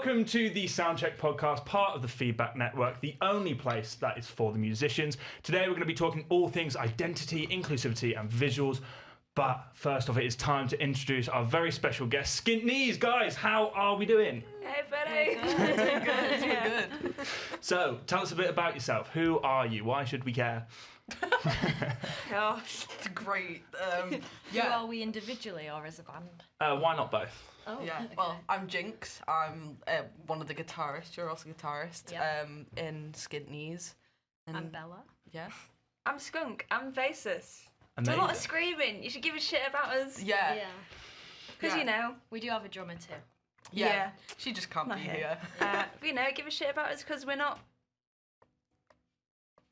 Welcome to the Soundcheck podcast, part of the Feedback Network, the only place that is for the musicians. Today we're going to be talking all things identity, inclusivity and visuals. But first off, it is time to introduce our very special guest, Skint Knees. Guys, how are we doing? Hey, buddy. Doing good. So, tell us a bit about yourself. Who are you? Why should we care? Gosh. Great. Who are we individually or as a band? Why not both? Oh, Yeah. okay. Well, I'm Jinx. I'm one of the guitarists. You're also a guitarist. Yep. In Skint Knees. And I'm Bella. Yeah. I'm Skunk. I'm bassist. Do a Amazing. lot of screaming. You should give a shit about us. Yeah. Because, you know. We do have a drummer too. Yeah. She just can't Not be here. here. You know, give a shit about us because we're not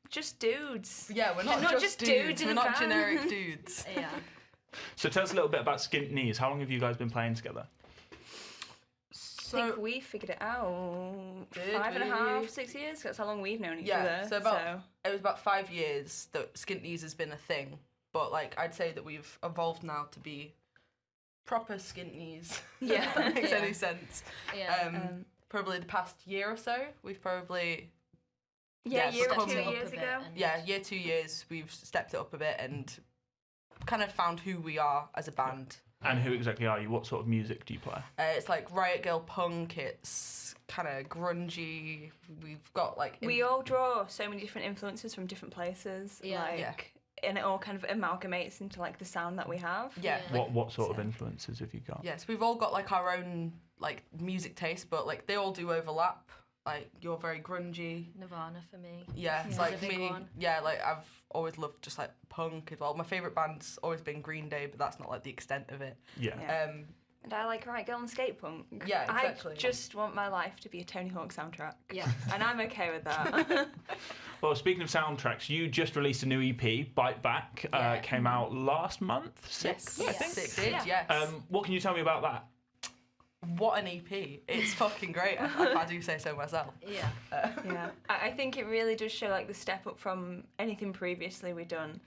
just dudes. Yeah, we're not, Not just dudes in We're a not band. generic dudes. Yeah. So tell us a little bit about Skint Knees. How long have you guys been playing together? I think we figured it out. Did 5.5, we? 6 years. That's how long we've known each Yeah, other. so it was about 5 years that Skint Knees has been a thing. But like I'd say that we've evolved now to be proper Skint Knees. Yeah. If that makes Yeah. any sense. Yeah. Probably the past year or so, we've probably yeah, yeah, year or stepped 2 it up years a bit ago. and- yeah, year 2 years we've stepped it up a bit and kind of found who we are as a band. And who exactly are you? What sort of music do you play? It's like riot girl punk. It's kind of grungy. We've got like We all draw so many different influences from different places. Yeah. Like, Yeah. and it all kind of amalgamates into like the sound that we have. yeah. Yeah. What sort of So- influences have you got? Yes, we've all got like our own like music taste, but like they all do overlap. Like you're very grungy. Nirvana for me. Yeah, it's Yeah. like That's a big me. one. Yeah, like I've always loved just like punk as well. My favourite band's always been Green Day, but that's not like the extent of it. Yeah. Yeah. Um, And I like Riot Girl and skate punk. Yeah, exactly. I just want my life to be a Tony Hawk soundtrack. Yeah. And I'm okay with that. Well, speaking of soundtracks, you just released a new EP, Bite Back. Yeah. Came out last month, six, yes, I think. it did. Yeah. Yes. What can you tell me about that? What an EP! It's fucking great. if I do say so myself. Yeah. Yeah. I think it really does show like the step up from anything previously we've done.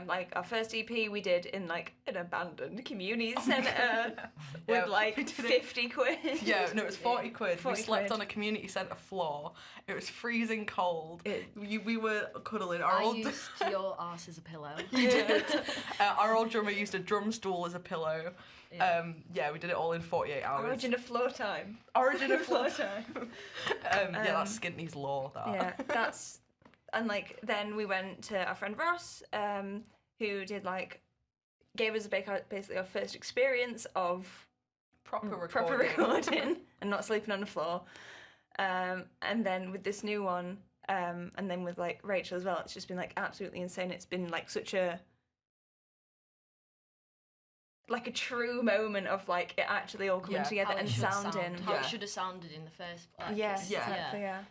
Like our first EP we did in like an abandoned community centre Yeah, with like we did it- 50 quid. Yeah, no, it was 40 quid. 40 we slept quid. on a community centre floor. It was freezing cold. It- We were cuddling. Our I old used your arse as a pillow. you did. Our old drummer used a drum stool as a pillow. Yeah. Yeah, we did it all in 48 hours. Origin of floor time. Origin of floor time. yeah, that's Skint Knees law. That. Yeah, that's and like then we went to our friend Ross, who did like gave us basically our first experience of Proper recording. proper recording and not sleeping on the floor. And then with this new one, and then with like Rachel as well, it's just been like absolutely insane. It's been like such a true moment of like it actually all coming Yeah. together How it and should sounding. sound. How Yeah. it should have sounded in the first place. Yeah, Yeah. exactly, yeah.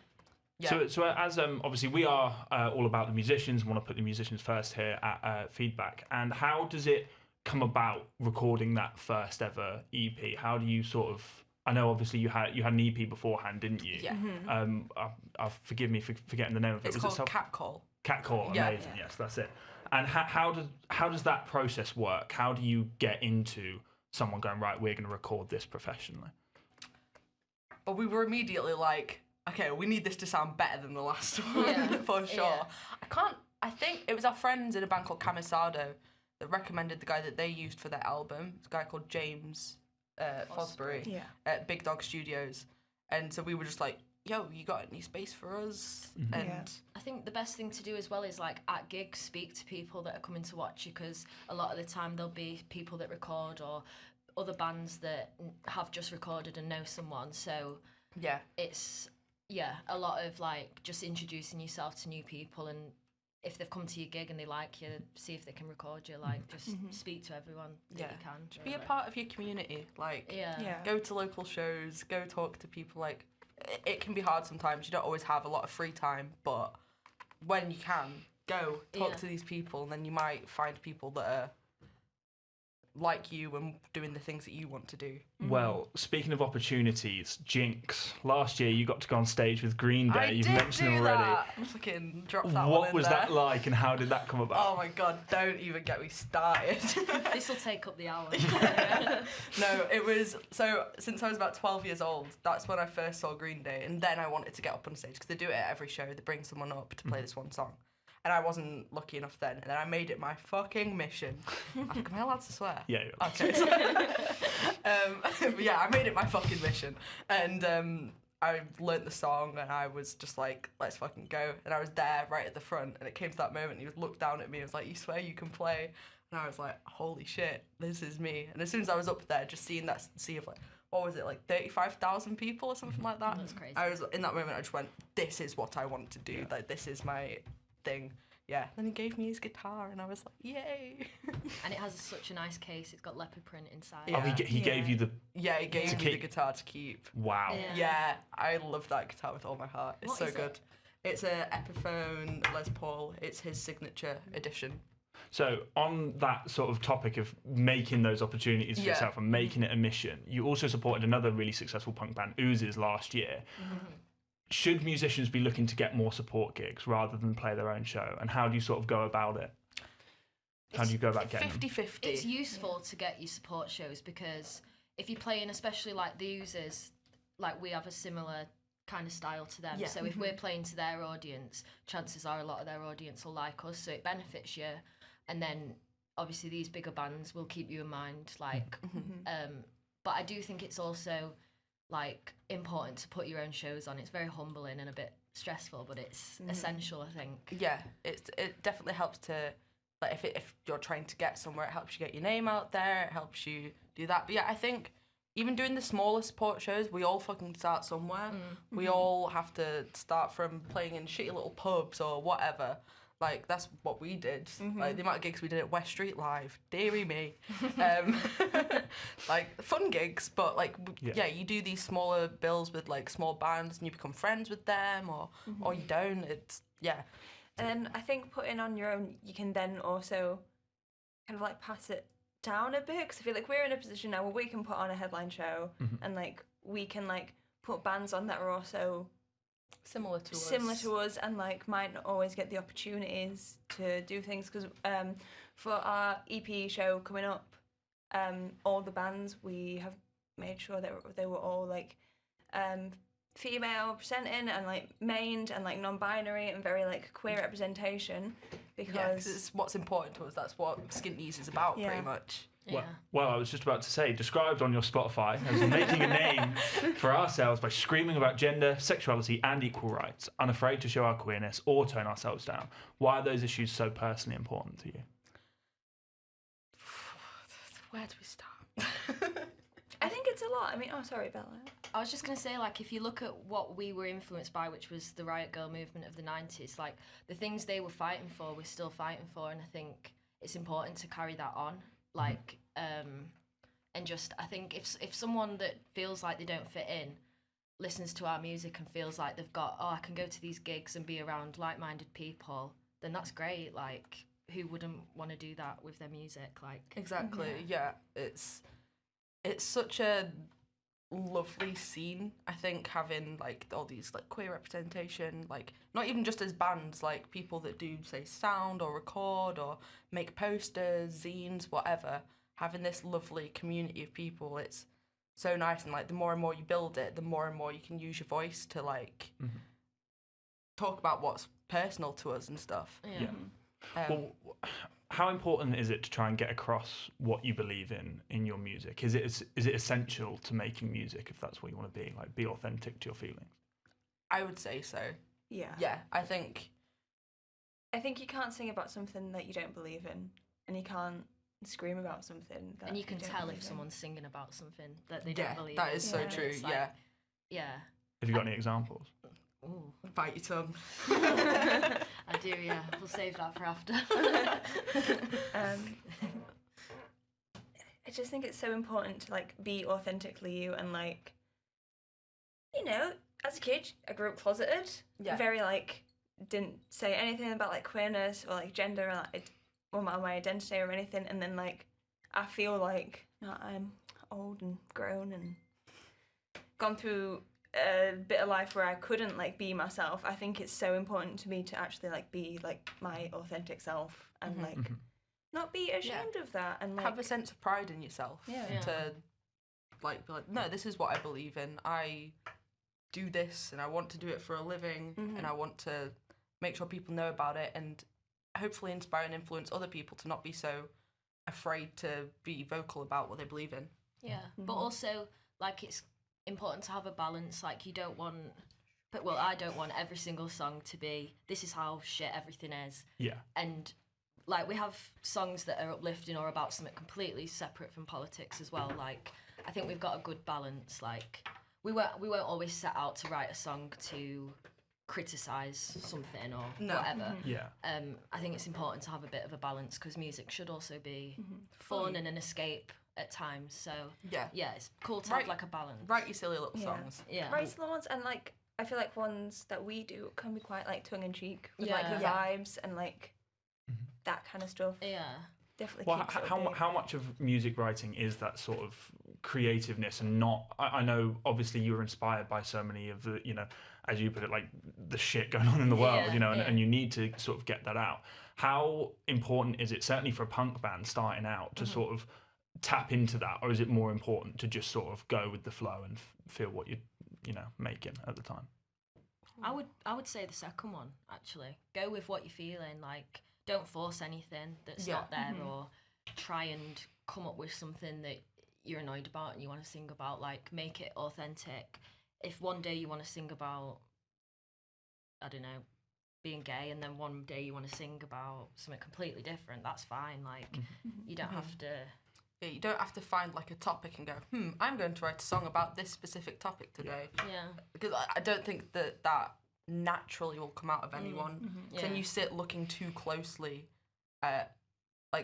Yeah. So as obviously we are all about the musicians, want to put the musicians first here at Feedback. And how does it come about recording that first ever EP? How do you sort of? I know obviously you had an EP beforehand, didn't you? Yeah. Forgive me for forgetting the name of it. It's Was called it Cat Call. Cat Call? Yeah. Amazing. Yes, that's it. And how does that process work? How do you get into someone going, right, we're going to record this professionally? But we were immediately like, okay, we need this to sound better than the last one, Yeah. for sure. Yeah. I think it was our friends in a band called Camisado that recommended the guy that they used for their album. It's a guy called James Fosbury Yeah. at Big Dog Studios. And so we were just like, yo, you got any space for us? Mhm. And Yeah. I think the best thing to do as well is like at gigs speak to people that are coming to watch you, because a lot of the time there'll be people that record or other bands that have just recorded and know someone. So yeah. it's a lot of like just introducing yourself to new people, and if they've come to your gig and they like you, see if they can record you. Like just speak to everyone that Yeah. you can. Just be a really. part of your community. Like, Yeah. Yeah. go to local shows, go talk to people. Like, it can be hard sometimes. You don't always have a lot of free time, but when you can, go talk Yeah. to these people, and then you might find people that are like you and doing the things that you want to do. Well, speaking of opportunities, Jinx, last year you got to go on stage with Green Day. I You've did mentioned do already. that. Fucking drop that one What in was there. that like and how did that come about? Oh my god, don't even get me started. This will take up the hour. No, it was, so since I was about 12 years old, that's when I first saw Green Day, and then I wanted to get up on stage, because they do it at every show, they bring someone up to play this one song. And I wasn't lucky enough then, and then I made it my fucking mission. Am I allowed to swear? Yeah. Okay. But yeah, I made it my fucking mission. And I learnt the song and I was just like, let's fucking go. And I was there right at the front, and it came to that moment and he would look down at me and was like, you swear you can play? And I was like, holy shit, this is me. And as soon as I was up there, just seeing that sea of like, what was it, like 35,000 people or something like that? That's crazy. I was, in that moment, I just went, this is what I want to do. Like, this is my thing. Yeah. Then he gave me his guitar and I was like, yay. And it has such a nice case. It's got leopard print inside. Oh, he gave you the... Yeah, he gave To me the keep. guitar to keep. Wow. Yeah. Yeah, I love that guitar with all my heart. It's What so is it? good. It's a Epiphone Les Paul. It's his signature edition. So on that sort of topic of making those opportunities for Yeah. yourself and making it a mission, you also supported another really successful punk band, Oozes, last year. Should musicians be looking to get more support gigs rather than play their own show? And how do you sort of go about it? How do you go about getting them? 50-50. It's useful to get your support shows, because if you're playing, especially like the Users, like we have a similar kind of style to them. Yeah. So if we're playing to their audience, chances are a lot of their audience will like us, so it benefits you. And then obviously these bigger bands will keep you in mind, like. But I do think it's also like important to put your own shows on. It's very humbling and a bit stressful, but it's essential, I think. Yeah, it definitely helps to, like, if you're trying to get somewhere, it helps you get your name out there, it helps you do that. But yeah, I think even doing the smaller support shows, we all fucking start somewhere. We all have to start from playing in shitty little pubs or whatever. Like, that's what we did. Like, the amount of gigs we did at West Street Live, dearie me. Like, fun gigs, but, like, yeah, you do these smaller bills with, like, small bands and you become friends with them, or you don't. It's, yeah. And I think putting on your own, you can then also kind of like pass it down a bit, because I feel like we're in a position now where we can put on a headline show and like we can like put bands on that are also Similar to us. and like might not always get the opportunities to do things, because for our EP show coming up, all the bands, we have made sure that they were all like female presenting and like mained and like non-binary and very like queer representation, because Yeah, 'cause it's what's important to us. That's what Skint Knees is about, pretty much. Yeah. Well, I was just about to say, described on your Spotify as making a name for ourselves by screaming about gender, sexuality and equal rights, unafraid to show our queerness or tone ourselves down. Why are those issues so personally important to you? Where do we start? I think it's a lot. I mean, oh sorry, Bella. I was just going to say, like, if you look at what we were influenced by, which was the riot girl movement of the 90s, like, the things they were fighting for, we're still fighting for, and I think it's important to carry that on. Like, and just, I think if someone that feels like they don't fit in listens to our music and feels like they've got, oh, I can go to these gigs and be around like-minded people, then that's great. Like, who wouldn't want to do that with their music? Like, Exactly. Yeah. It's such a lovely scene, I think, having like all these like queer representation, like not even just as bands, like people that do say sound or record or make posters, zines, whatever, having this lovely community of people. It's so nice, and like the more and more you build it, the more and more you can use your voice to like talk about what's personal to us and stuff. yeah. Well, how important is it to try and get across what you believe in your music? Is it essential to making music, if that's what you want to be, like be authentic to your feelings? I would say so. Yeah. Yeah, I think you can't sing about something that you don't believe in, and you can't scream about something that And you can don't tell believe if in. someone's singing about something that they yeah, don't believe that in. is so Yeah. true. It's like- Yeah, Yeah. Have you got any examples? Ooh. bite your tongue. I do, yeah. We'll save that for after. I just think it's so important to like be authentically you, and like, you know, as a kid I grew up closeted, very like didn't say anything about like queerness or like gender or, like, or my identity or anything, and then like I feel like I'm old and grown and gone through a bit of life where I couldn't like be myself. I think it's so important to me to actually like be like my authentic self and like not be ashamed of that and like have a sense of pride in yourself. Yeah. To like be like, no, this is what I believe in. I do this and I want to do it for a living and I want to make sure people know about it and hopefully inspire and influence other people to not be so afraid to be vocal about what they believe in. Yeah, but also like it's important to have a balance. Like you don't want, I don't want every single song to be this is how shit everything is. Yeah. And like we have songs that are uplifting or about something completely separate from politics as well. Like I think we've got a good balance. Like we won't always set out to write a song to criticize something or whatever. Yeah. I think it's important to have a bit of a balance because music should also be fun and an escape at times. So yeah, it's cool to have like a balance. Write your silly little songs. Yeah. write the ones and like I feel like ones that we do can be quite like tongue in cheek with like the Yeah. vibes and like that kind of stuff. Yeah. Definitely. Well, keeps it updated. how much of music writing is that sort of creativeness and not? I know obviously you were inspired by so many of the, as you put it, like the shit going on in the world, and you need to sort of get that out. How important is it, certainly for a punk band starting out, to sort of tap into that, or is it more important to just sort of go with the flow and feel what you're, making at the time? I would say the second one actually. Go with what you're feeling. Like don't force anything that's not there, or try and come up with something that you're annoyed about and you want to sing about. Like make it authentic. If one day you want to sing about, I don't know, being gay, and then one day you want to sing about something completely different, that's fine. Like you don't have to. Yeah, you don't have to find like a topic and go, I'm going to write a song about this specific topic today. Yeah. Because I don't think that naturally will come out of anyone. So then you sit looking too closely at,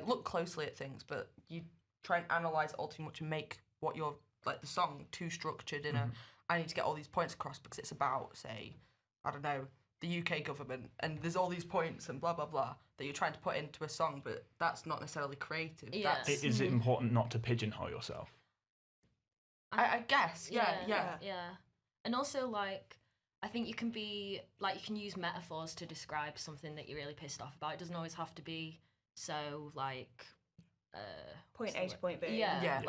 look closely at things, but you try and analyse it all too much and make what you're, like the song too structured in I need to get all these points across because it's about, say, I don't know, the UK government, and there's all these points and blah, blah, blah that you're trying to put into a song, but that's not necessarily creative. Yeah. Is it important not to pigeonhole yourself? I guess, yeah. And also, like, I think you can be, like, you can use metaphors to describe something that you're really pissed off about. It doesn't always have to be so, like... point A to point B. Yeah.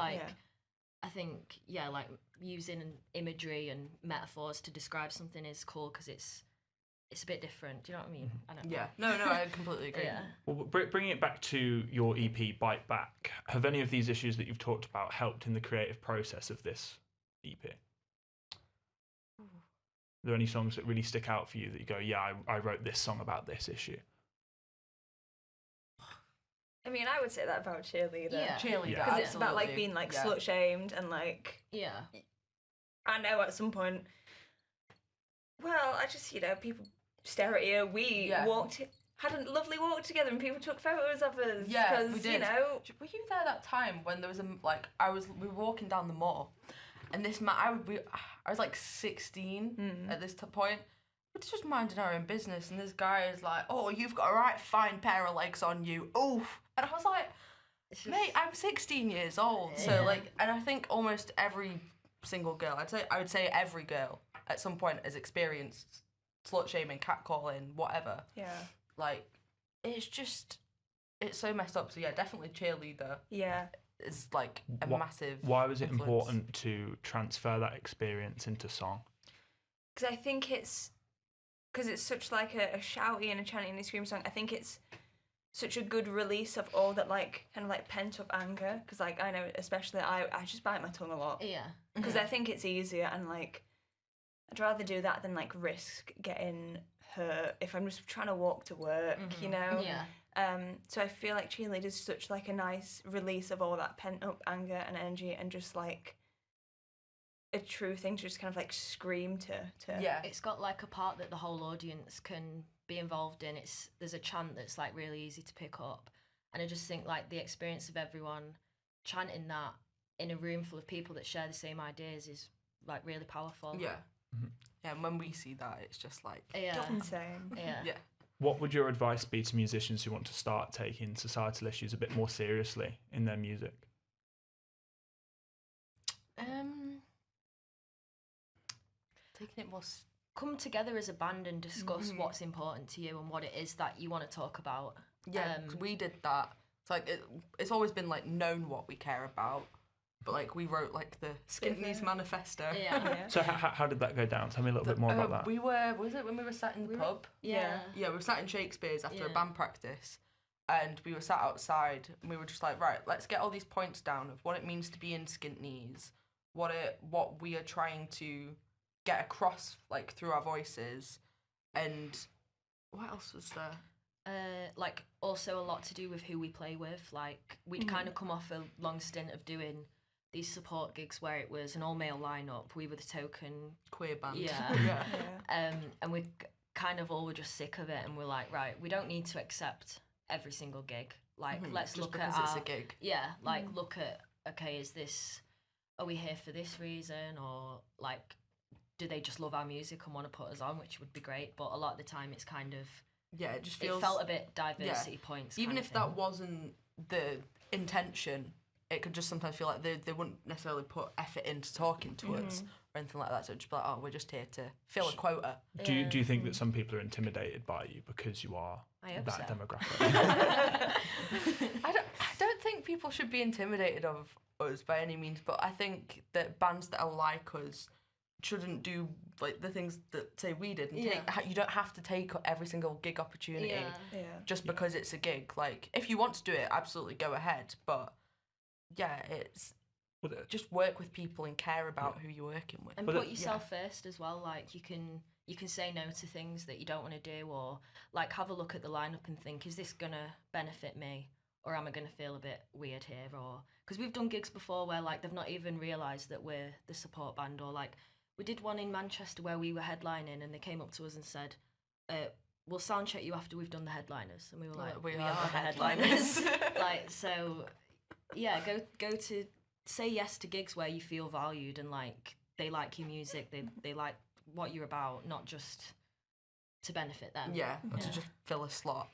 I think, like, using imagery and metaphors to describe something is cool because it's a bit different. Do you know what I mean? I don't know. Yeah. No, I completely agree. Yeah. Well, bringing it back to your EP, Bite Back, have any of these issues that you've talked about helped in the creative process of this EP? Are there any songs that really stick out for you that you go, I wrote this song about this issue? I mean, I would say that about Cheerleader. Yeah. Cheerleader. Yeah. Because it's about like absolutely. being like Yeah. slut shamed and like Yeah. I know at some point. Well, I just people stare at you. We had a lovely walk together and people took photos of us. Yeah, we because did. Were you there that time when there was we were walking down the mall, and this man, I was like 16 at this point. We're just minding our own business, and this guy is like, "Oh, you've got a right fine pair of legs on you." Oof. And I was like, "Mate, I'm 16 years old." So and I think almost every single girl, I would say every girl at some point has experienced slut shaming, catcalling, whatever. Yeah. Like, it's so messed up. So yeah, definitely Cheerleader. Yeah. Is like a massive. Why was it influence. important to transfer that experience into song? Because I think it's such like a shouty and a chanty and a scream song. I think it's such a good release of all that like kind of like pent up anger. Because like I know especially I just bite my tongue a lot. Yeah. Because I think it's easier and like I'd rather do that than like risk getting hurt if I'm just trying to walk to work, Yeah. So I feel like Cheerleader is such like a nice release of all that pent up anger and energy and just like a true thing to just kind of like scream to. Yeah. It's got like a part that the whole audience can be involved in. There's a chant that's like really easy to pick up, and I just think like the experience of everyone chanting that in a room full of people that share the same ideas is like really powerful. Yeah. Yeah, and when we see that, it's just like Insane. Yeah. What would your advice be to musicians who want to start taking societal issues a bit more seriously in their music? taking it more. Come together as a band and discuss what's important to you and what it is that you want to talk about. Yeah, 'cause we did that. It's like it's always been like known what we care about, but like we wrote like the Skint Knees manifesto. Yeah. So how did that go down? Tell me a little bit more about that. We were, was it when we were sat in the pub? Yeah. Yeah, we were sat in Shakespeare's after a band practice, and we were sat outside, and we were just like, right, let's get all these points down of what it means to be in Skint Knees, what we are trying to get across like through our voices, and what else was there? Like also a lot to do with who we play with. Like we'd kind of come off a long stint of doing these support gigs where it was an all-male lineup. We were the token Queer band. Yeah. And we kind of all were just sick of it, and we're like, right, we don't need to accept every single gig. Like let's Just look because at it's our, a gig. Yeah, like look at, okay, are we here for this reason, or like do they just love our music and want to put us on, which would be great, but a lot of the time it's kind of it just feels, it felt a bit diversity points. Even kind if of thing. that wasn't the intention, it could just sometimes feel like they wouldn't necessarily put effort into talking to us or anything like that. So it'd just be like, oh, we're just here to fill a quota. Do you think that some people are intimidated by you because you are I hope that so. demographic? I don't think people should be intimidated of us by any means, but I think that bands that are like us shouldn't do like the things that say we did, and you don't have to take every single gig opportunity just because it's a gig. Like if you want to do it, absolutely go ahead, but it's just work with people and care about who you're working with, and put yourself first as well. Like you can say no to things that you don't want to do, or like have a look at the lineup and think, is this gonna benefit me, or am I gonna feel a bit weird here? Or because we've done gigs before where like they've not even realised that we're the support band, or like we did one in Manchester where we were headlining and they came up to us and said, we'll sound check you after we've done the headliners, and we were like, we are the headliners. Like, so yeah, go to say yes to gigs where you feel valued and like they like your music, they like what you're about, not just to benefit them. To just fill a slot.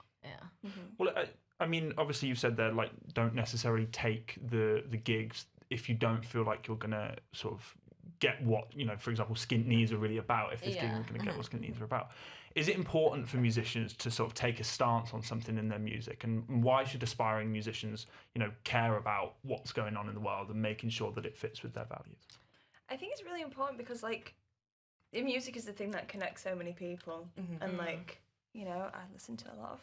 Well, I mean, obviously you've said there, like, don't necessarily take the gigs if you don't feel like you're gonna sort of get what, you know, for example, Skint Knees are really about. If this gig is going to get what Skint Knees are about, is it important for musicians to sort of take a stance on something in their music, and why should aspiring musicians, you know, care about what's going on in the world and making sure that it fits with their values? I think it's really important because like the music is the thing that connects so many people, and like, you know, I listened to a lot of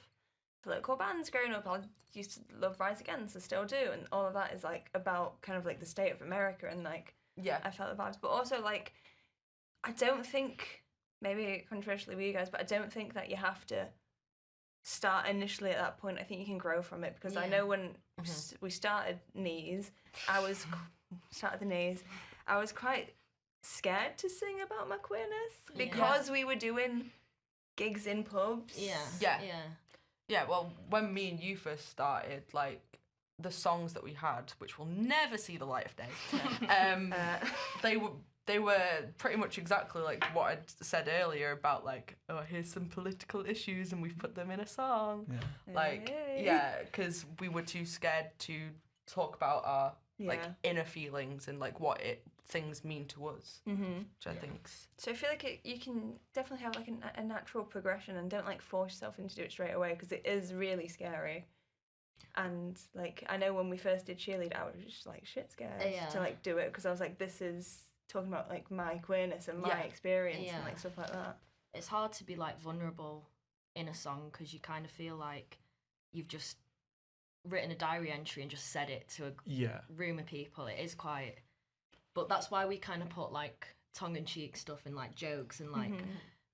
political bands growing up. I used to love Rise Against, I still do, and all of that is like about kind of like the state of America, and like I felt the vibes. But also like I don't think, maybe controversially with you guys, but I don't think that you have to start initially at that point. I think you can grow from it, because I know when we started Knees, I was quite scared to sing about my queerness because we were doing gigs in pubs. Yeah, well, when me and you first started, like, the songs that we had, which will never see the light of day, they were pretty much exactly like what I'd said earlier about, like, oh, here's some political issues and we've put them in a song. Because we were too scared to talk about our, like, inner feelings and, like, what things mean to us, which I think. So I feel like you can definitely have like a natural progression, and don't like force yourself into it straight away, because it is really scary. And like I know when we first did Cheerlead, I was just like shit scared to like do it, because I was like, this is talking about like my queerness and my experience and like stuff like that. It's hard to be like vulnerable in a song, because you kind of feel like you've just written a diary entry and just said it to a room of people. It is quite. But that's why we kind of put like tongue-in-cheek stuff and like jokes, and like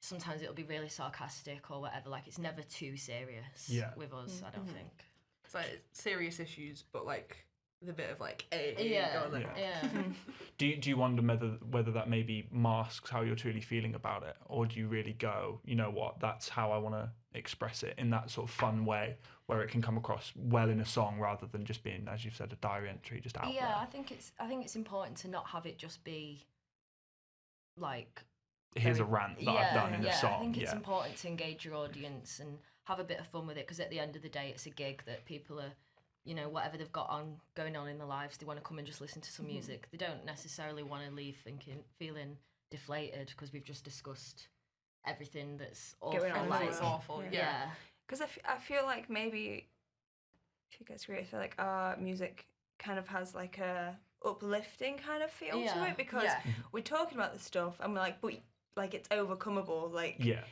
sometimes it'll be really sarcastic or whatever. Like it's never too serious with us, I don't think. It's like serious issues, but like with a bit of like Do you wonder whether that maybe masks how you're truly feeling about it, or do you really go, you know what, that's how I want to express it in that sort of fun way where it can come across well in a song, rather than just being, as you've said, a diary entry just out there? I think it's important to not have it just be like, here's a rant that I've done in a song. I think it's important to engage your audience and have a bit of fun with it, because at the end of the day, it's a gig that people are, you know, whatever they've got going on in their lives, they want to come and just listen to some music. They don't necessarily want to leave feeling deflated because we've just discussed everything that's awful. Going on Like, as it's well. awful. Yeah. Yeah. Because I feel like maybe, if you guys agree, I feel like our music kind of has like a uplifting kind of feel to Yeah. it, because Yeah. we're talking about this stuff and we're like, but like it's overcomeable. Like Yeah.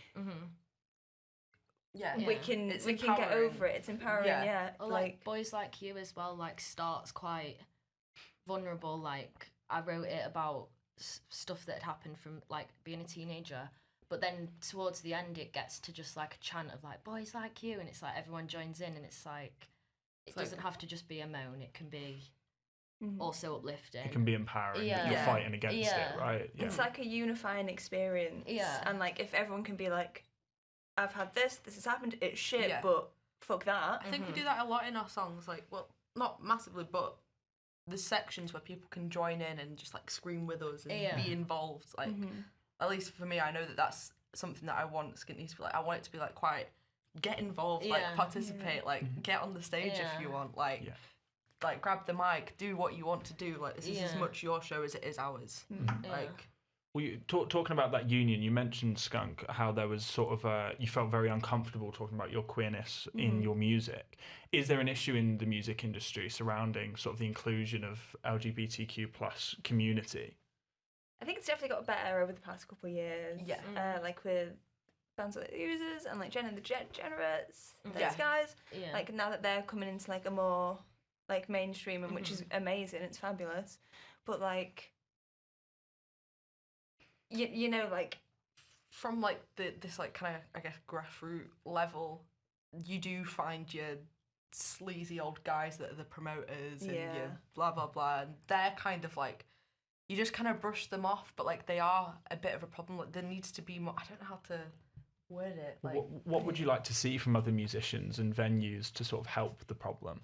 Yeah. we can It's get empowering. over it. It's empowering. Yeah. Yeah. Or like Boys Like You as well, like starts quite vulnerable. Like I wrote it about stuff that had happened from like being a teenager, but then towards the end it gets to just like a chant of like Boys Like You, and it's like everyone joins in, and it's like it doesn't have to just be a moan, it can be also uplifting. It can be empowering that you're Yeah. fighting against Yeah. it, right? Yeah. It's like a unifying experience. Yeah. And like if everyone can be like, I've had this has happened, it's shit, Yeah. but fuck that. I think we do that a lot in our songs. Like, well, not massively, but there's sections where people can join in and just like scream with us and Yeah. be involved. Like, at least for me, I know that that's something that I want Skint Knees to be like. I want it to be like quite get involved, like Yeah. participate, like get on the stage Yeah. if you want, like. Yeah. Like grab the mic, do what you want to do. Like this is as Yeah. much your show as it is ours. Like Well, talking about that union, you mentioned Skunk, how there was sort of you felt very uncomfortable talking about your queerness in your music. Is there an issue in the music industry surrounding sort of the inclusion of LGBTQ plus community? I think it's definitely got better over the past couple of years. Yeah. Like with bands like the Users and like Jen and the Generates, those Yeah. guys. Yeah. Like now that they're coming into like a more like mainstream, and which is amazing, it's fabulous. But like, you know, like from like this like kind of I guess grassroots level, you do find your sleazy old guys that are the promoters and Yeah. your blah blah blah, and they're kind of like you just kind of brush them off, but like they are a bit of a problem. Like there needs to be more. I don't know how to word it. Like What would you like to see from other musicians and venues to sort of help the problem?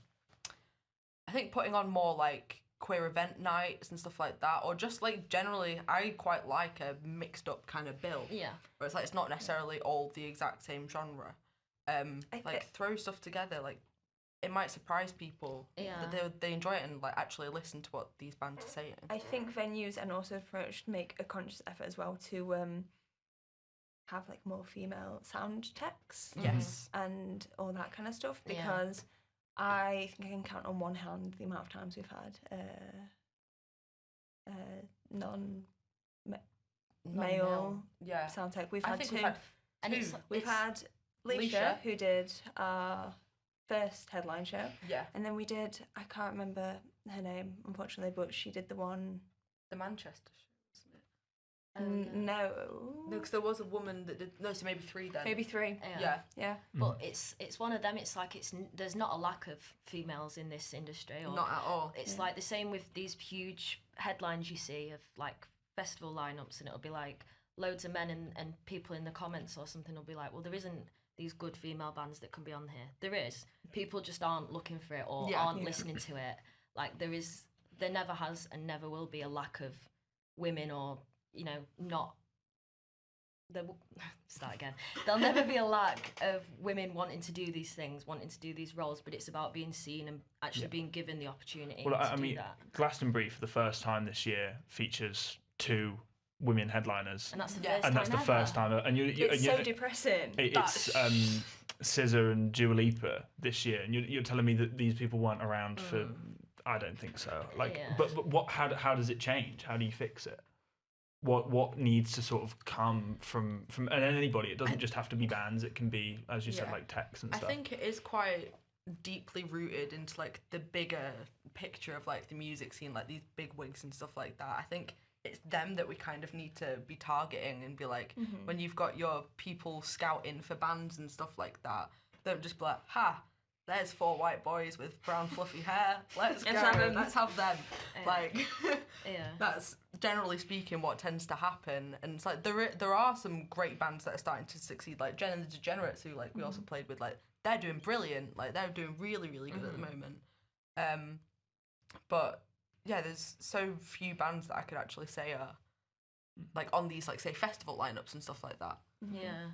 I think putting on more like queer event nights and stuff like that, or just like generally, I quite like a mixed up kind of bill. Yeah. Where it's like it's not necessarily all the exact same genre. Like throw stuff together. Like it might surprise people Yeah. that they enjoy it and like actually listen to what these bands are saying. I think venues and also approach should make a conscious effort as well to have like more female sound techs Yes. and all that kind of stuff, Yeah. because I think I can count on one hand the amount of times we've had non-male Yeah. sound tech. We've I had think two. we've had And two. it's We've had Leisha, Leisha. who did our first headline show, Yeah. and then we did, I can't remember her name unfortunately, but she did the one. The Manchester show, wasn't it? No, No, because there was a woman that did. No, so maybe three then. maybe three. Yeah. Yeah. But it's one of them. It's like there's not a lack of females in this industry. Or Not at all. It's like the same with these huge headlines you see of like festival lineups, and it'll be like loads of men and people in the comments or something will be like, well, there isn't these good female bands that can be on here. There is. People just aren't looking for it or Yeah. aren't Yeah. listening to it. Like there never has and never will be a lack of women, or not. Start again. There'll never be a lack of women wanting to do these things, wanting to do these roles, but it's about being seen and actually being given the opportunity Well, to I do mean, that. Glastonbury for the first time this year features 2 women headliners, And that's the Yeah. first and that's time the first time. And It's so depressing. It's SZA and Dua Lipa this year, and you're telling me that these people weren't around for? I don't think so. Like, Yeah. but what? How does it change? How do you fix it? What needs to sort of come from and anybody? It doesn't just have to be bands. It can be, as you said, Yeah. like techs and I stuff. think it is quite deeply rooted into like the bigger picture of like the music scene, like these big wigs and stuff like that. I think it's them that we kind of need to be targeting and be like, when you've got your people scouting for bands and stuff like that, don't just be like, ha, there's 4 white boys with brown fluffy hair. Let's go. Let's have them. Like, Yeah. that's generally speaking what tends to happen. And it's like there are some great bands that are starting to succeed, like Jen and the Degenerates, who like we also played with. Like they're doing brilliant. Like they're doing really really good at the moment. But yeah, there's so few bands that I could actually say are like on these like say festival lineups and stuff like that. Yeah.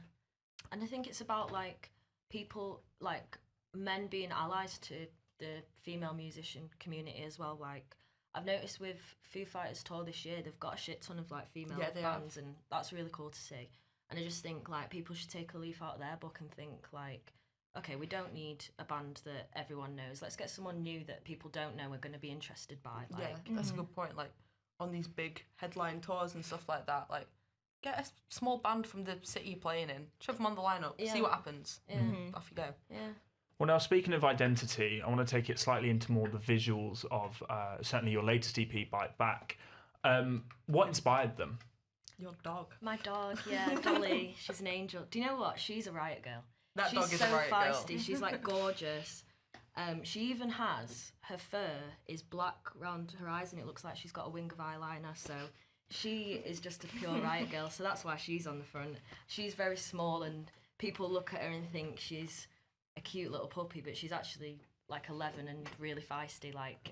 And I think it's about like people, like men being allies to the female musician community as well. Like I've noticed with Foo Fighters tour this year, they've got a shit ton of like female Yeah, they have. bands, and that's really cool to see. And I just think like people should take a leaf out of their book and think like, okay, we don't need a band that everyone knows. Let's get someone new that people don't know are going to be interested by. Like, Yeah, that's a good point. Like on these big headline tours and stuff like that, like get a small band from the city you're playing in, shove them on the lineup, Yeah. see what happens. Yeah. Off you go. Yeah. Well, now speaking of identity, I want to take it slightly into more the visuals of certainly your latest EP, Bite Back. What inspired them? Your dog. My dog, yeah, Billie, she's an angel. Do you know what? She's a riot girl. That She's dog is so a riot feisty. girl. She's like gorgeous. She even has her fur is black round her eyes, and it looks like she's got a wing of eyeliner. So she is just a pure riot girl. So that's why she's on the front. She's very small, and people look at her and think she's a cute little puppy, but she's actually like 11 and really feisty. Like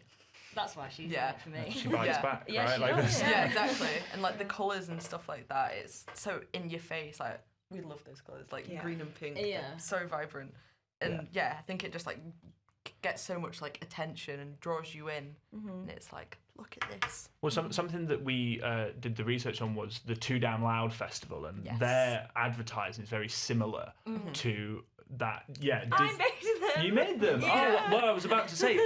that's why she's Yeah. on it for me. She bites Yeah. back, Yeah, right? she Like does, this. Yeah, exactly. And like the colours and stuff like that, it's so in your face. Like we love those colours, like Yeah. green and pink. Yeah. They're so vibrant. And yeah, I think it just like gets so much like attention and draws you in. And it's like, look at this. Well, something that we did the research on was the Too Damn Loud festival, and Yes. their advertising is very similar to that. Yeah, I made them. you made them. Yeah. Oh, well, I was about to say,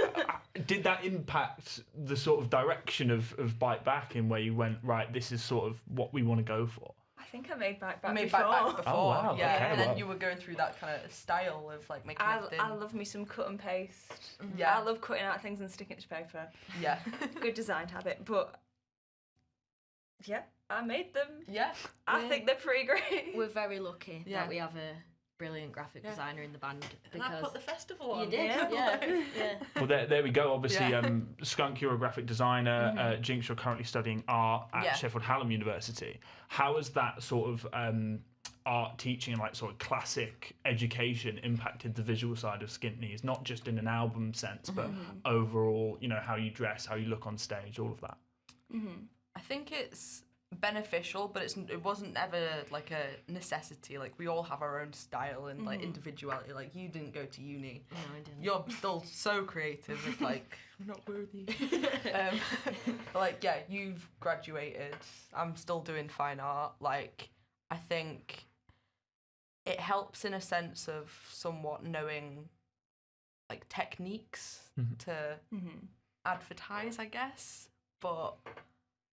did that impact the sort of direction of Bite Back in where you went, right, this is sort of what we want to go for? I think I made back I made before. back before. Oh, wow, Yeah. okay, And then wow. you were going through that kind of style of like making everything. I love me some cut and paste. Yeah. I love cutting out things and sticking it to paper. Yeah. Good design habit, but yeah, I made them. Yeah. I Yeah. think they're pretty great. We're very lucky Yeah. that we have a brilliant graphic Yeah. designer in the band And I because put the festival on. you did, Yeah. yeah. Well, there we go. Obviously, Yeah. Skunk, you're a graphic designer. Jinx, you're currently studying art at Yeah. Sheffield Hallam University. How has that sort of art teaching and like sort of classic education impacted the visual side of Skint Knees? Not just in an album sense, but overall, you know, how you dress, how you look on stage, all of that. I think it's beneficial, but it wasn't ever like a necessity. Like we all have our own style and like individuality. Like you didn't go to uni. No, I didn't. You're still so creative. It's like I'm not worthy. But like yeah, you've graduated. I'm still doing fine art. Like I think it helps in a sense of somewhat knowing like techniques to advertise, I guess. But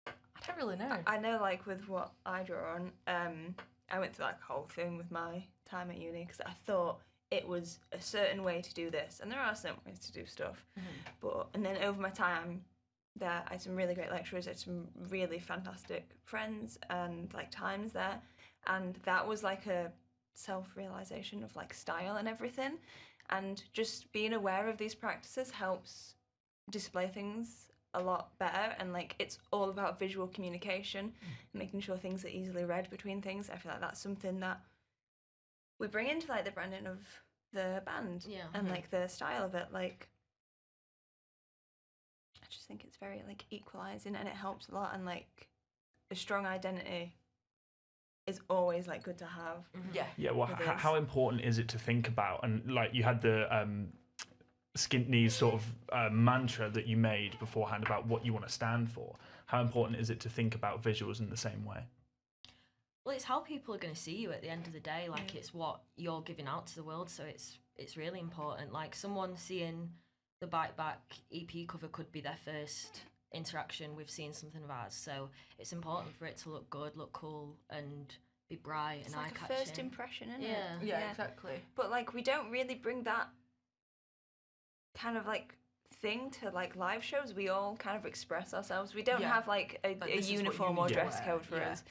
I don't really know. I know, like with what I draw on, I went through like a whole thing with my time at uni because I thought it was a certain way to do this, and there are certain ways to do stuff. And then over my time there, I had some really great lecturers, I had some really fantastic friends and like times there, and that was like a self-realization of like style and everything, and just being aware of these practices helps display things a lot better. And like it's all about visual communication, making sure things are easily read between things. I feel like that's something that we bring into like the branding of the band and like the style of it. Like I just think it's very like equalizing and it helps a lot, and like a strong identity is always like good to have. Yeah, well, It is. how important is it to think about? And like you had the Skint Knees sort of mantra that you made beforehand about what you want to stand for. How important is it to think about visuals in the same way? Well, it's how people are going to see you at the end of the day. Like it's what you're giving out to the world, so it's really important. Like someone seeing the Bite Back EP cover could be their first interaction with seeing something of ours. So it's important for it to look good, look cool, and be bright It's and like a eye-catching. first impression, isn't Yeah. it? Yeah, exactly. But like we don't really bring that kind of like thing to like live shows. We all kind of express ourselves. We don't Yeah. have like a Like, this is what uniform you or need to dress wear. code for Yeah. us.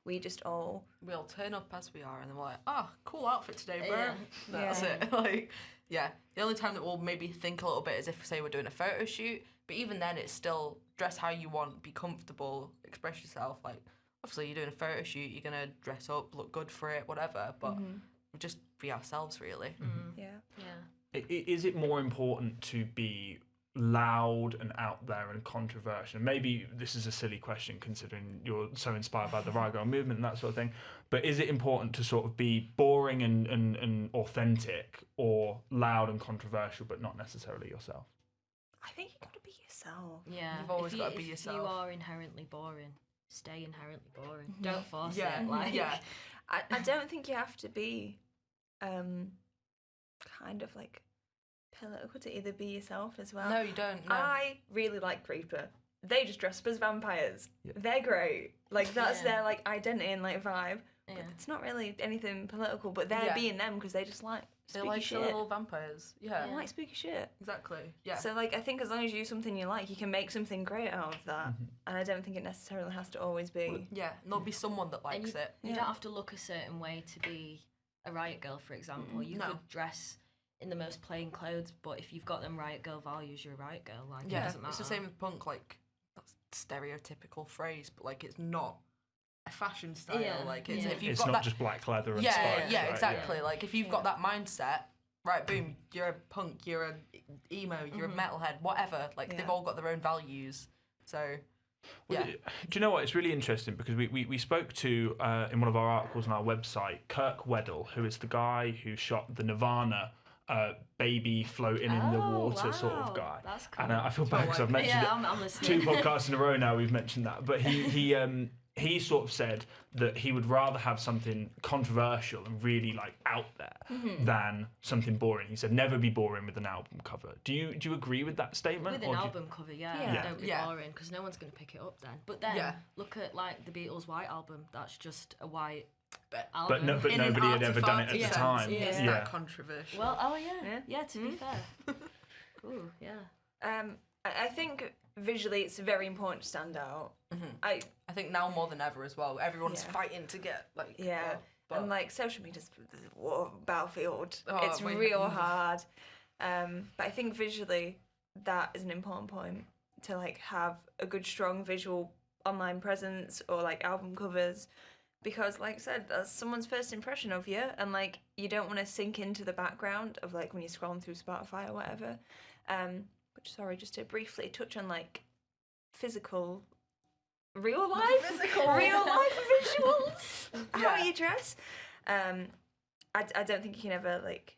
We just all We all turn up as we are, and then we're like, "Oh, cool outfit today, bro." Yeah. That's Yeah. it. Like, yeah. The only time that we'll maybe think a little bit is if, say, we're doing a photo shoot. But even then, it's still dress how you want, be comfortable, express yourself. Like, obviously, you're doing a photo shoot, you're gonna dress up, look good for it, whatever. But just be ourselves, really. yeah. Yeah. Is it more important to be loud and out there and controversial? Maybe this is a silly question considering you're so inspired by the riot movement and that sort of thing, but is it important to sort of be boring and authentic, or loud and controversial but not necessarily yourself? I think you gotta be yourself. Yeah. You've always gotta be If yourself. you are inherently boring, stay inherently boring. Mm-hmm. Don't force Yeah, it. Like, yeah. I don't think you have to be kind of like political to either be yourself as well. No, you don't. No. I really like Creeper. They just dress up as vampires. Yeah. They're great. Like that's Yeah. their like identity and like vibe. yeah. But it's not really anything political, but they're Yeah. being them because they just like They spooky like shit. the little vampires. Yeah. They like spooky shit. Exactly. Yeah. So like I think as long as you do something you like, you can make something great out of that. And I don't think it necessarily has to always be. Yeah. And there'll be someone that likes you, it. You Yeah. don't have to look a certain way to be a Riot Girl, for example. You No. could dress in the most plain clothes, but if you've got them Riot Girl values, you're a Riot Girl. Like, it Yeah. doesn't matter. It's the same with punk. Like that's a stereotypical phrase, but like it's not a fashion style. Yeah, Like it's yeah. if you've It's got not that. just black leather and Yeah, spikes, yeah, right? exactly. Like if you've got Yeah. that mindset, right? Boom, you're a punk, you're a emo, you're a metalhead, whatever. Like they've Yeah. all got their own values. So Well, yeah, do you know what? It's really interesting because we spoke to, in one of our articles on our website, Kirk Weddle, who is the guy who shot the Nirvana baby floating in the Oh, water sort of wow. guy. That's And cool. I feel bad because I've mentioned Yeah, it I'm listening. 2 podcasts in a row now. We've mentioned that, but he sort of said that he would rather have something controversial and really like out there than something boring. He said never be boring with an album cover. Do you agree with that statement? With an or do you- album cover, yeah, Yeah. don't be Yeah. boring because no one's going to pick it up then. But then Yeah. look at like the Beatles' White Album. That's just a white But- album. but in an nobody had ever done it at arty the sense, time. Yeah. It's Yeah. that controversial. Well, oh yeah, Yeah. yeah. To be fair, cool, yeah. I think visually it's very important to stand out. I I think now more than ever as well. Everyone's Yeah. fighting to get like yeah. but- And like social media's a battlefield. Oh, it's my real goodness. hard. But I think visually that is an important point to like have a good strong visual online presence or like album covers. Because like I said, that's someone's first impression of you and like you don't want to sink into the background of like when you're scrolling through Spotify or whatever. But sorry, just to briefly touch on like physical real life visuals, how Yeah. you dress. I don't think you can ever like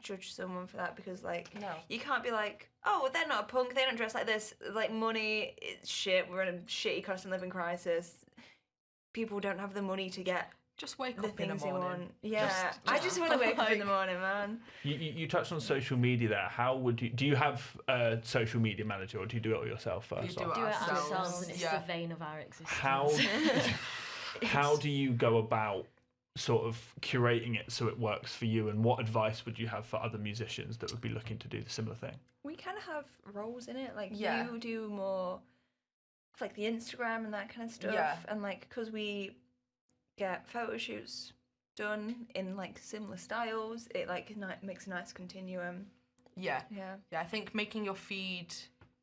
judge someone for that because like No. you can't be like, oh, well, they're not a punk, they don't dress like this. Like money, it's shit. We're in a shitty cost of living crisis. People don't have the money to get Just wake the up in the things they morning. want. Yeah, I just want to wake up in the morning, man. You touched on social media there. How would you? Do you have a social media manager, or do you do it all yourself first? do off? it Do it Ourselves, ourselves, and it's yeah. the vein of our existence. How do you go about sort of curating it so it works for you, and what advice would you have for other musicians that would be looking to do the similar thing? We kind of have roles in it. Like Yeah. you do more of, like the Instagram and that kind of stuff, Yeah. and like because we get photo shoots done in like similar styles, it like makes a nice continuum. Yeah. Yeah. Yeah, I think making your feed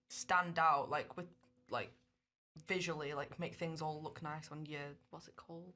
stand out, like with like visually, like make things all look nice on your what's it called?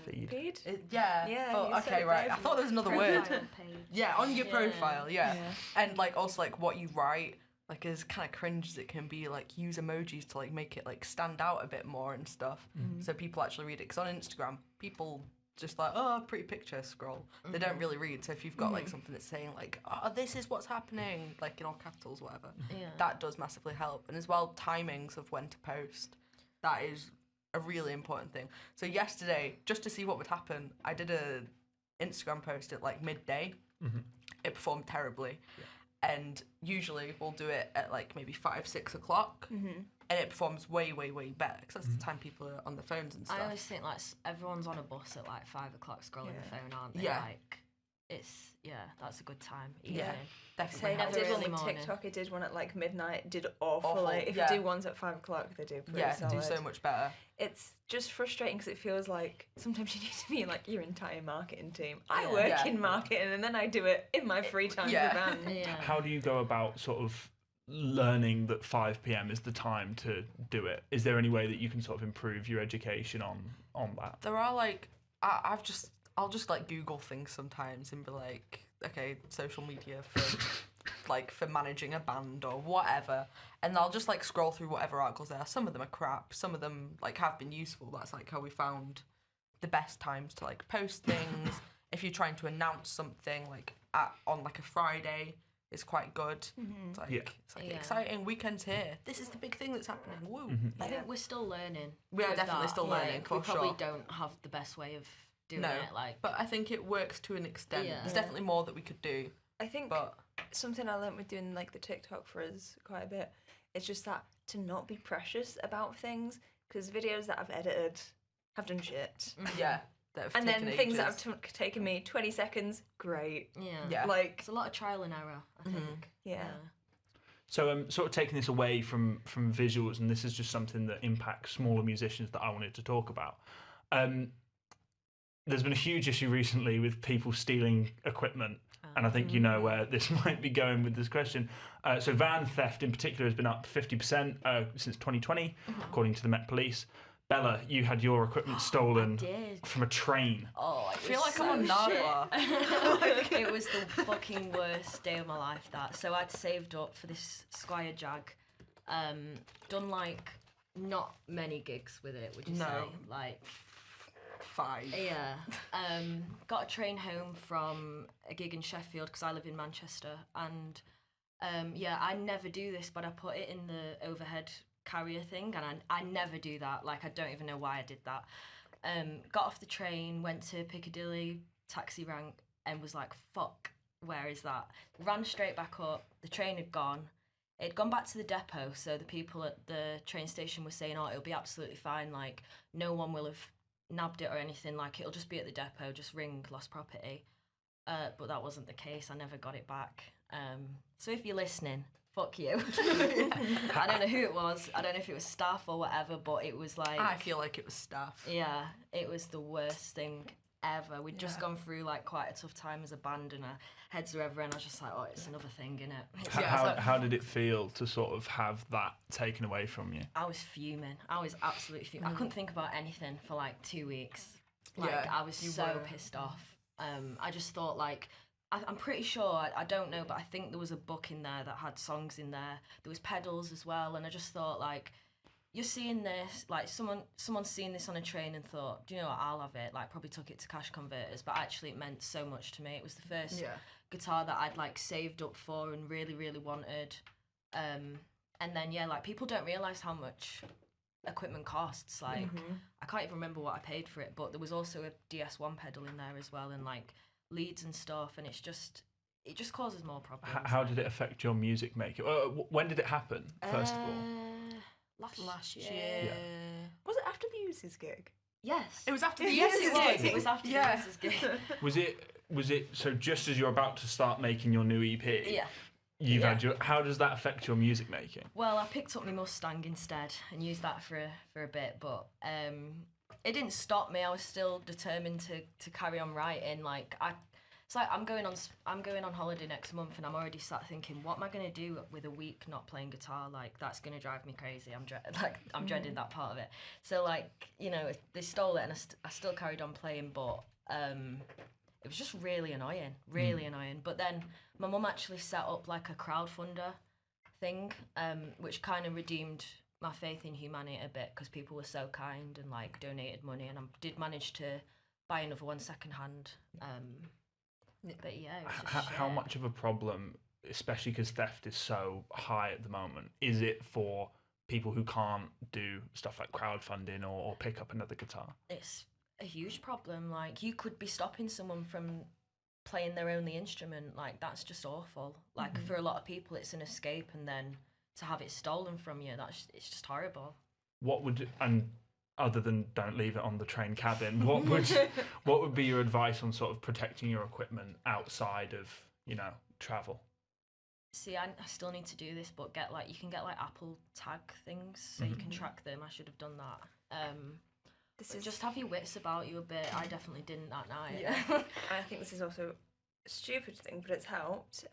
Feed. Feed. Yeah. Yeah, Oh, you said okay, it right. I there. thought there was another word. Profile page. Yeah, on your Yeah. profile. Yeah. Yeah. And like also like what you write, like as kind of cringe as it can be, like use emojis to like make it like stand out a bit more and stuff, so people actually read it. Because on Instagram, people just like, oh, pretty picture, scroll. They don't really read. So if you've got like something that's saying like, oh, this is what's happening, like in all capitals, whatever, Yeah. that does massively help. And as well, timings of when to post, that is a really important thing. So yesterday, just to see what would happen, I did a Instagram post at like midday. It performed terribly. And usually we'll do it at like maybe 5, 6 o'clock, and it performs way, way, way better because that's the time people are on the phones and stuff. I always think like everyone's on a bus at like 5 o'clock scrolling the phone, aren't they? Yeah. Like, that's a good time. Yeah. Evening. Definitely. Say I helps. did one early with morning. TikTok. I did one at like midnight. Did awful. Awful, Like if yeah. you do ones at 5 o'clock, they do pretty Yeah, solid. do so much better. It's just frustrating because it feels like sometimes you need to be in like your entire marketing team. I Yeah. work Yeah. in marketing and then I do it in my free time Yeah. for band. Yeah. How do you go about sort of learning that 5 p.m. is the time to do it? Is there any way that you can sort of improve your education on that? There are like, I'll just like Google things sometimes and be like, okay, social media for like for managing a band or whatever, and I'll just like scroll through whatever articles there are. Some of them are crap, some of them like have been useful. That's like how we found the best times to like post things. If you're trying to announce something like on like a Friday, is quite good. It's like, Yeah. exciting, weekend's here. This is the big thing that's happening. Woo! I think we're still learning. We are with definitely that. still learning, for We probably sure. don't have the best way of doing No, it. Like, but I think it works to an extent. Yeah. There's definitely more that we could do. I think But something I learnt with doing like the TikTok for us quite a bit is just that to not be precious about things, because videos that I've edited have done shit. yeah, that have And then taken things that ages. have taken me 20 seconds, great. Yeah. Like, It's a lot of trial and error, I think. yeah. So sort of taking this away from visuals, and this is just something that impacts smaller musicians that I wanted to talk about. There's been a huge issue recently with people stealing equipment, and I think you know where this might be going with this question. So van theft in particular has been up 50% since 2020, according to the Met Police. Bella, you had your equipment stolen did. from a train. Oh, I feel like I'm on Nardwar. It was the fucking worst day of my life, that. So I'd saved up for this Squire Jag, done like not many gigs with it, would you No. say? Like, 5. yeah. Got a train home from a gig in Sheffield because I live in Manchester, and yeah, I never do this, but I put it in the overhead carrier thing, and I never do that. Like, I don't even know why I did that. Got off the train, went to Piccadilly, taxi rang, and was like, fuck, where is that? Ran straight back up, the train had gone. It'd gone back to the depot, so the people at the train station were saying, oh, it'll be absolutely fine, like, no one will have nabbed it or anything, like, it'll just be at the depot, just ring lost property. But that wasn't the case, I never got it back. So if you're listening, fuck you. I don't know who it was, I don't know if it was staff or whatever, but it was like... I feel like it was staff. Yeah, it was the worst thing ever. We'd just gone through like quite a tough time as a band, and our heads were everywhere, and I was just like, oh, it's another thing, innit? How did it feel to sort of have that taken away from you? I was fuming. I was absolutely fuming. I couldn't think about anything for like 2 weeks. Like, Yeah, I was so pissed off. I just thought, like, I'm pretty sure, I don't know, but I think there was a book in there that had songs in there. There was pedals as well, and I just thought, like, you're seeing this, like, someone's seen this on a train and thought, do you know what, I'll have it. Like, probably took it to Cash Converters, but actually it meant so much to me. It was the first guitar that I'd, like, saved up for and really, really wanted. And then, yeah, like, people don't realise how much equipment costs. Like, I can't even remember what I paid for it, but there was also a DS1 pedal in there as well, and, like, leads and stuff, and it just causes more problems. How did it affect your music making? When did it happen, first of all? Last year. Yeah. Was it after the Uses gig? Yes. It was after the Yes, Uses it was. gig. It was after the Uses gig. Was it so just as you're about to start making your new EP? Yeah. You've had your. How does that affect your music making? Well, I picked up my Mustang instead and used that for a bit, but it didn't stop me. I was still determined to carry on writing. Like, it's like I'm going on holiday next month, and I'm already sat thinking, what am I going to do with a week not playing guitar? Like, that's going to drive me crazy. I'm dreading that part of it. So, like, you know, they stole it, and I still carried on playing, but it was just really annoying. But then my mum actually set up like a crowdfunder thing, which kind of redeemed my faith in humanity a bit, because people were so kind and, like, donated money, and I did manage to buy another one secondhand. But yeah, it was just How shit. much of a problem, especially because theft is so high at the moment, is it for people who can't do stuff like crowdfunding or pick up another guitar? It's a huge problem. Like, you could be stopping someone from playing their only instrument. Like, that's just awful. Like, for a lot of people, it's an escape, and then to have it stolen from you, it's just horrible. What would, and other than don't leave it on the train cabin, what would be your advice on sort of protecting your equipment outside of, you know, travel? See, I still need to do this, but you can get like Apple tag things so you can track them. I should have done that. Just have your wits about you a bit. I definitely didn't that night. Yeah. I think this is also a stupid thing, but it's helped.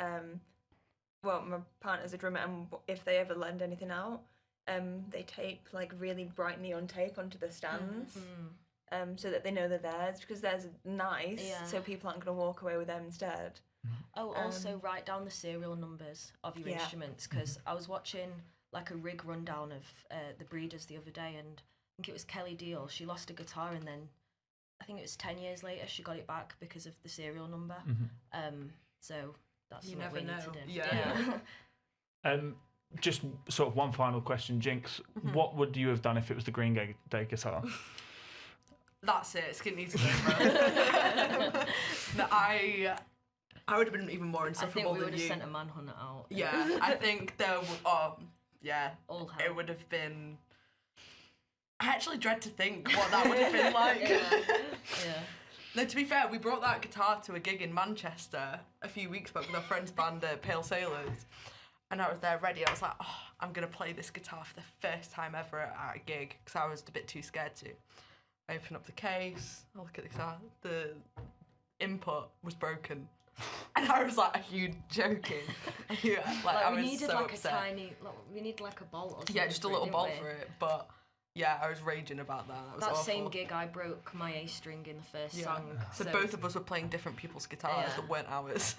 Well, my partner's a drummer, and if they ever lend anything out, they tape like really bright neon tape onto the stands, so that they know they're theirs, because theirs are nice, so people aren't going to walk away with them instead. Oh, also write down the serial numbers of your instruments, because I was watching like a rig rundown of the Breeders the other day, and I think it was Kelly Deal. She lost a guitar, and then I think it was 10 years later she got it back because of the serial number. So that's You what never we know. need to do. Yeah. Just sort of one final question, Jinx. What would you have done if it was the Green Day guitar? That's it. Skint Knees is over. That I would have been even more I think insufferable we than would have you. sent a manhunter out. Yeah, I think there. Yeah, All hell. it would have been. I actually dread to think what that would have been like. Yeah. No, to be fair, we brought that guitar to a gig in Manchester a few weeks back with our friend's band, Pale Sailors. And I was there ready. I was like, oh, I'm going to play this guitar for the first time ever at a gig because I was a bit too scared to. I open up the case, I look at the guitar, the input was broken. And I was like, are you joking? Yeah, I we was needed so like upset. a tiny, we need like a bolt or something. Yeah, just a for it, little didn't bolt we? for it. But yeah, I was raging about that. That was That awful. same gig, I broke my A string in the first song. So both of us were playing different people's guitars Yeah. that weren't ours.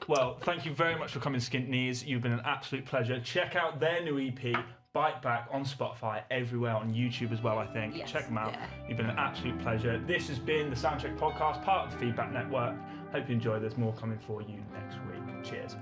Well, thank you very much for coming, Skint Knees. You've been an absolute pleasure. Check out their new EP, Bite Back, on Spotify, everywhere, on YouTube as well, I think. Yes. Check them out. Yeah. You've been an absolute pleasure. This has been the Soundcheck podcast, part of the Feedback Network. Hope you enjoy. There's more coming for you next week. Cheers.